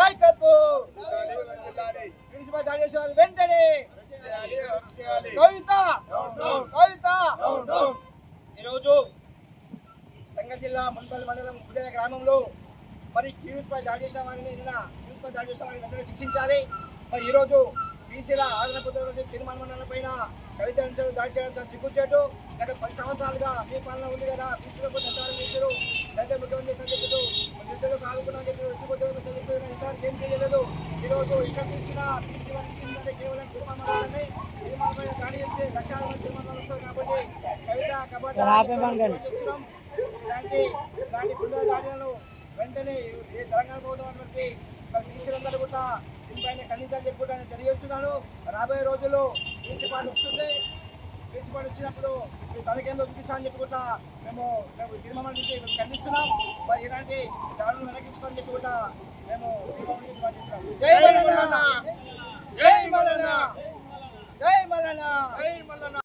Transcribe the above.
నాయకత్వం బీసీపై దాడి చేసే వారు వెంటనే కవిత ఈరోజు సంగారెడ్డి జిల్లా మున్పల్లి మండలం ఉదయ గ్రామంలో మరి క్యూస్పై దాడి చేసిన వారిని వెంటనే శిక్షించాలి. మరి ఈరోజు బీసీల ఆదరణ పొందిన తీర్మాన మండలం పైన కవిత దాడి చేయడం సిగ్గుచేటు. గత 10 సంవత్సరాలుగా మీ పాలన ఉంది కదా, బీసీలకు నిర్ధారణ చేశారు, రైతు ముఖ్యమంత్రి చెప్పారు, నిధులు కాలుకున్నారని చెప్పారు, ఇంతవరకు ఏం చేయలేదు. ఈరోజు ఇక్కడ తీసిన బీసీ వారికి కేవలం తీర్మాన మండలాన్ని తీర్మానమైన దాడి చేస్తే లక్షల మంది తీర్మానాలు వస్తారు. కాబట్టి కవిత చేస్తున్నాం. ఇలాంటి గుండె దాడులను వెంటనే తెలంగాణ ప్రభుత్వం అటువంటి బీసీలందరూ కూడా దీనిపైన ఖండించాలని చెప్పి కూడా నేను తెలియజేస్తున్నాను. రాబోయే రోజుల్లో బీసీ పార్టీ వస్తుంది. బీసీ పార్టీ వచ్చినప్పుడు తనకేందో చూపిస్తా అని చెప్పి కూడా మేము తీర్మానం నుంచి ఖండిస్తున్నాం. మరి ఇలాంటి దాడులను వెనకించుకోని చెప్పి కూడా మేము పాటిస్తున్నాం. జై మల్లన్న.